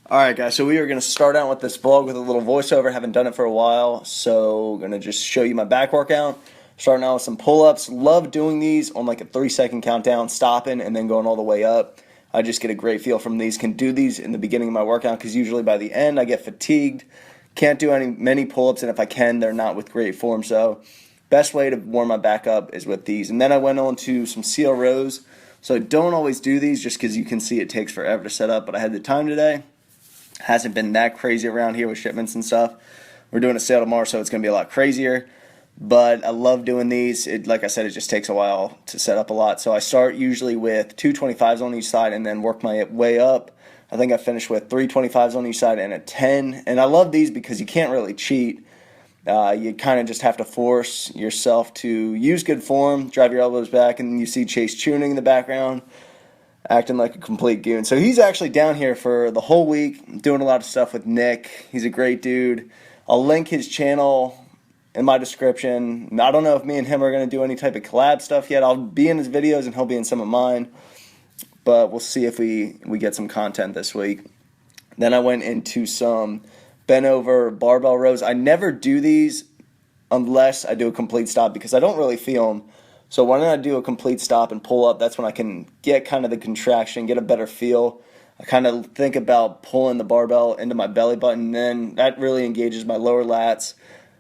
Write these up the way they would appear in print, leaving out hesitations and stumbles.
Alright guys, so we are going to start out with this vlog with a little voiceover. Haven't done it for a while, so going to just show you my back workout. Starting out with some pull-ups. Love doing these on like a 3-second countdown, stopping and then going all the way up. I just get a great feel from these. Can do these in the beginning of my workout because usually by the end I get fatigued. Can't do many pull-ups, and if I can, they're not with great form. So best way to warm my back up is with these. And then I went on to some CL rows. So I don't always do these just because you can see it takes forever to set up, but I had the time today. Hasn't been that crazy around here with shipments and stuff. We're doing a sale tomorrow, so it's going to be a lot crazier. But I love doing these. Like I said, it just takes a while to set up a lot. So I start usually with 2 25s on each side and then work my way up. I think I finished with 3 25s on each side and a 10. And I love these because you can't really cheat. You kind of just have to force yourself to use good form, drive your elbows back, and then you see Chase tuning in the background, acting like a complete goon. So he's actually down here for the whole week, doing a lot of stuff with Nick. He's a great dude. I'll link his channel in my description. I don't know if me and him are going to do any type of collab stuff yet. I'll be in his videos and he'll be in some of mine. But we'll see if we get some content this week. Then I went into some bent over barbell rows. I never do these unless I do a complete stop because I don't really feel them. So when I do a complete stop and pull up, that's when I can get kind of the contraction, get a better feel. I kind of think about pulling the barbell into my belly button, and then that really engages my lower lats.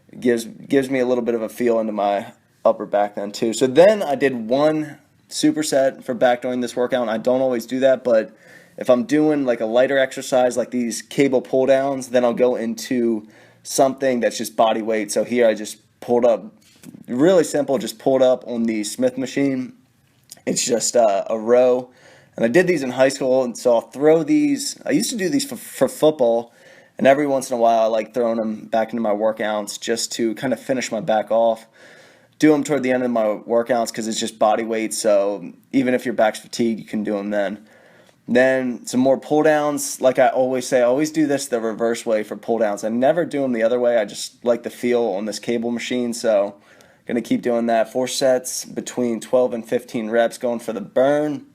It gives me a little bit of a feel into my upper back then too. So then I did one superset for back during this workout, and I don't always do that, but if I'm doing like a lighter exercise like these cable pull downs, then I'll go into something that's just body weight. So here I just pulled up. Really simple, just pulled up on the Smith machine. It's just a row. And I did these in high school, and so I'll throw these. I used to do these for football, and every once in a while I like throwing them back into my workouts just to kind of finish my back off. Do them toward the end of my workouts because it's just body weight, so even if your back's fatigued, you can do them then. Then some more pull downs. Like I always say, I always do this the reverse way for pull downs. I never do them the other way. I just like the feel on this cable machine, so going to keep doing that. 4 sets between 12 and 15 reps going for the burn.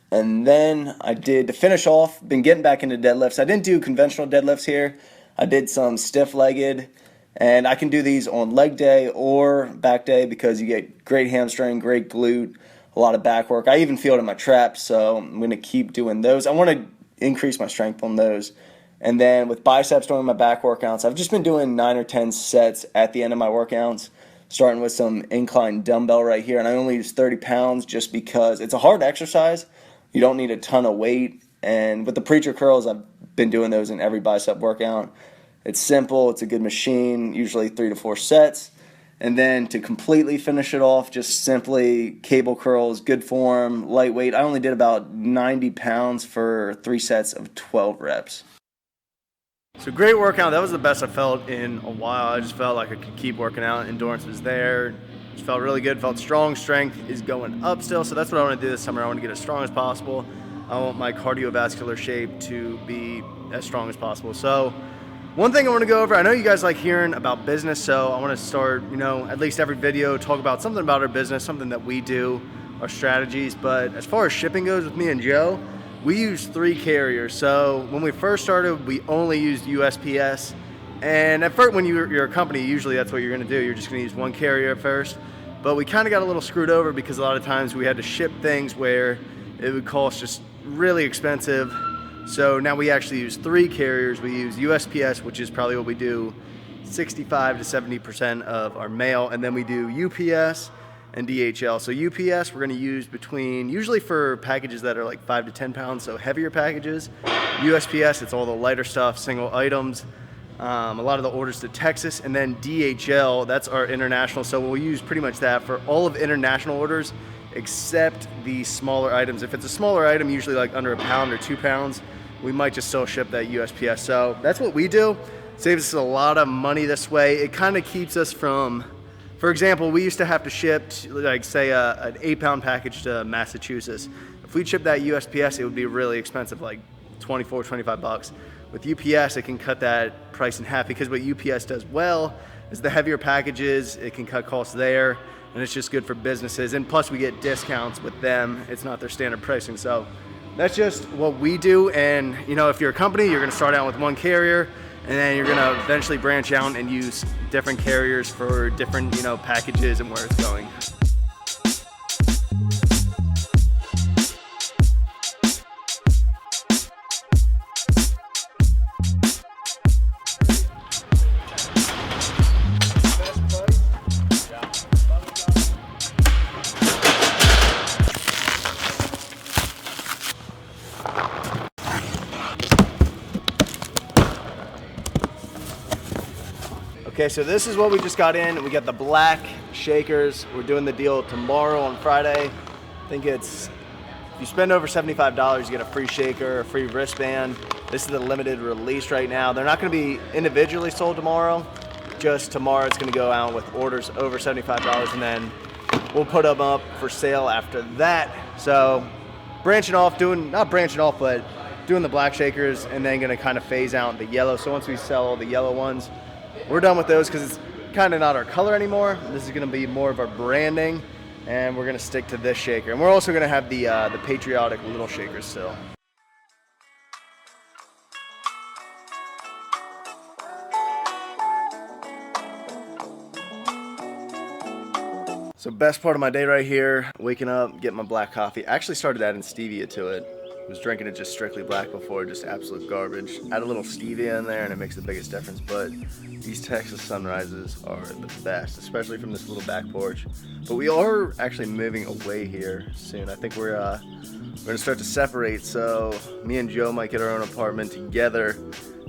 And then I did, to finish off, been getting back into deadlifts. I didn't do conventional deadlifts here. I did some stiff-legged, and I can do these on leg day or back day because you get great hamstring, great glute, a lot of back work. I even feel it in my traps, so I'm going to keep doing those. I want to increase my strength on those. And then with biceps during my back workouts, I've just been doing 9 or 10 sets at the end of my workouts, starting with some incline dumbbell right here. And I only use 30 pounds just because it's a hard exercise. You don't need a ton of weight. And with the preacher curls, I've been doing those in every bicep workout. It's simple. It's a good machine, usually 3 to 4 sets. And then to completely finish it off, just simply cable curls, good form, lightweight. I only did about 90 pounds for 3 sets of 12 reps. So great workout. That was the best I felt in a while. I just felt like I could keep working out. Endurance was there. Just felt really good. Felt strong. Strength is going up still. So that's what I want to do this summer. I want to get as strong as possible. I want my cardiovascular shape to be as strong as possible. So one thing I want to go over, I know you guys like hearing about business, so I want to start, at least every video, talk about something about our business, something that we do, our strategies. But as far as shipping goes with me and Joe, we use 3 carriers. So when we first started, we only used USPS. And at first, when you're a company, usually that's what you're going to do. You're just going to use 1 carrier at first. But we kind of got a little screwed over because a lot of times we had to ship things where it would cost just really expensive. So now we actually use 3 carriers. We use USPS, which is probably what we do 65 to 70% of our mail. And then we do UPS and DHL. So UPS we're going to use usually for packages that are like 5 to 10 pounds, so heavier packages. USPS, it's all the lighter stuff, single items, a lot of the orders to Texas. And then DHL, that's our international, so we'll use pretty much that for all of international orders except the smaller items. If it's a smaller item, usually like under a pound or 2 pounds, we might just still ship that USPS. So that's what we do. Saves us a lot of money this way. It kind of keeps us from, for example, we used to have to ship, like say an 8-pound package to Massachusetts. If we ship that USPS, it would be really expensive, like 24, 25 bucks. With UPS, it can cut that price in half because what UPS does well is the heavier packages, it can cut costs there, and it's just good for businesses. And plus we get discounts with them. It's not their standard pricing. So that's just what we do. And you know, if you're a company, you're gonna start out with one carrier, and then you're gonna eventually branch out and use different carriers for different, you know, packages and where it's going. Okay, so this is what we just got in. We got the black shakers. We're doing the deal tomorrow on Friday. I think it's, if you spend over $75, you get a free shaker, a free wristband. This is the limited release right now. They're not gonna be individually sold tomorrow. Just tomorrow it's gonna go out with orders over $75, and then we'll put them up for sale after that. So branching off, not branching off, but doing the black shakers, and then gonna kind of phase out the yellow. So once we sell all the yellow ones, we're done with those because it's kind of not our color anymore. This is going to be more of our branding, and we're going to stick to this shaker. And we're also going to have the patriotic little shakers still. So best part of my day right here, waking up, getting my black coffee. I actually started adding stevia to it. I was drinking it just strictly black before, just absolute garbage. Add a little stevia in there and it makes the biggest difference, but these Texas sunrises are the best, especially from this little back porch. But we are actually moving away here soon. I think we're gonna start to separate, so me and Joe might get our own apartment together,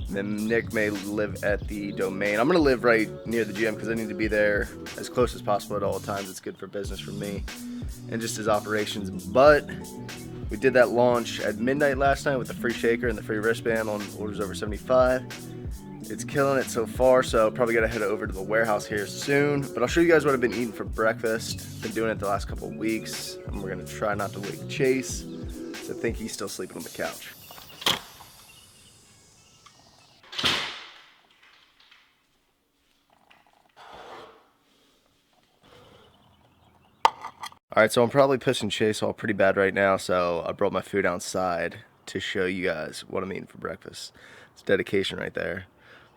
and then Nick may live at the Domain. I'm gonna live right near the gym because I need to be there as close as possible at all times. It's good for business for me and just his operations. But we did that launch at midnight last night with the free shaker and the free wristband on orders over 75. It's killing it so far, so probably gotta head over to the warehouse here soon. But I'll show you guys what I've been eating for breakfast. Been doing it the last couple of weeks, and we're gonna try not to wake Chase. So I think he's still sleeping on the couch. All right, so I'm probably pissing Chase off pretty bad right now, so I brought my food outside to show you guys what I'm eating for breakfast. It's dedication right there.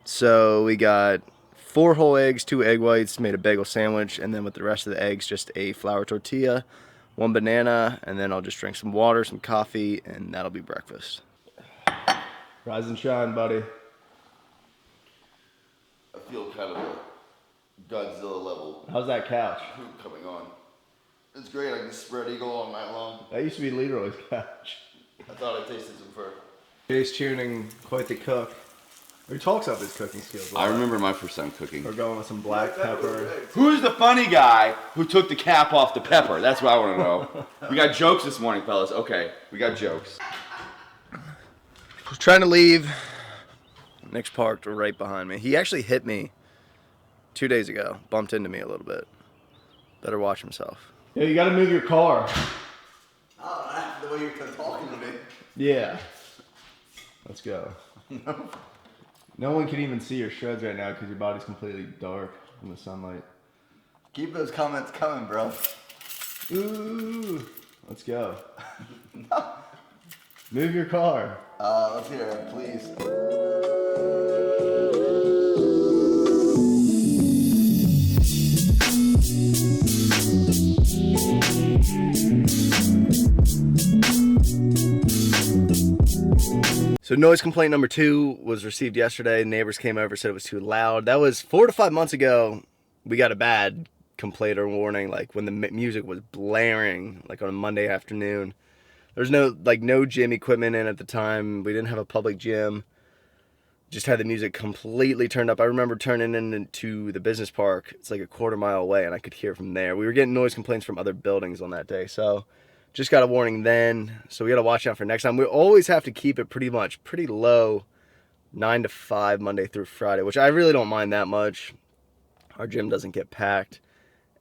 So we got 4 whole eggs, 2 egg whites, made a bagel sandwich, and then with the rest of the eggs, just a flour tortilla, 1 banana, and then I'll just drink some water, some coffee, and that'll be breakfast. Rise and shine, buddy. I feel kind of a Godzilla level How's that couch? poop coming on. It's great. I can spread eagle all night long. That used to be Leroy's couch. I thought I tasted some fur. Chase Tuning, quite the cook. He talks up his cooking skills. I remember my first time cooking. We're going with some black pepper. Who's the funny guy who took the cap off the pepper? That's what I want to know. We got jokes this morning, fellas. Okay, we got jokes. I was trying to leave. Nick's parked right behind me. He actually hit me 2 days ago. Bumped into me a little bit. Better watch himself. Yeah, you gotta move your car. Oh, the way you're talking to me. Yeah. Let's go. No one can even see your shreds right now because your body's completely dark from the sunlight. Keep those comments coming, bro. Ooh. Let's go. No. Move your car. Let's hear it, please. So noise complaint number 2 was received yesterday. Neighbors came over, said it was too loud. That was 4 to 5 months ago. We got a bad complaint or warning, like when the music was blaring, like on a Monday afternoon. There's no gym equipment in at the time. We didn't have a public gym. Just had the music completely turned up. I remember turning into the business park. It's like a quarter mile away, and I could hear from there. We were getting noise complaints from other buildings on that day, so just got a warning then. So we got to watch out for next time. We always have to keep it pretty low, 9 to 5 Monday through Friday, which I really don't mind that much. Our gym doesn't get packed,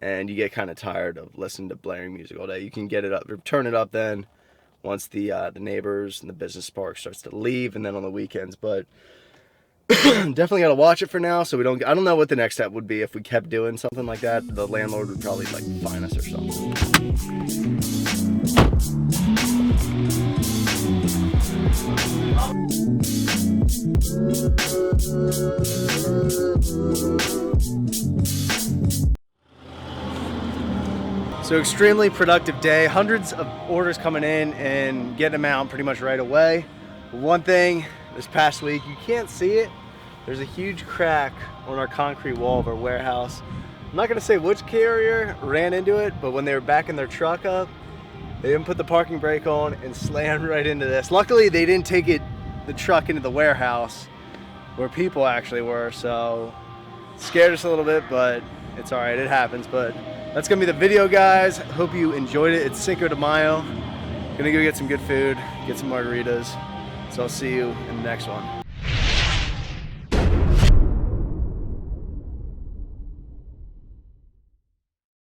and you get kind of tired of listening to blaring music all day. You can get it up, or turn it up then once the neighbors and the business park starts to leave, and then on the weekends. But definitely got to watch it for now, so we don't. I don't know what the next step would be if we kept doing something like that. The landlord would probably like fine us or something. So extremely productive day, hundreds of orders coming in and getting them out pretty much right away. One thing this past week, you can't see it, there's a huge crack on our concrete wall of our warehouse. I'm not gonna say which carrier ran into it, but when they were backing their truck up, they didn't put the parking brake on and slammed right into this. Luckily, they didn't take the truck into the warehouse where people actually were, so it scared us a little bit, but it's all right, it happens. But that's gonna be the video, guys. Hope you enjoyed it. It's Cinco de Mayo. Gonna go get some good food, get some margaritas. So I'll see you in the next one.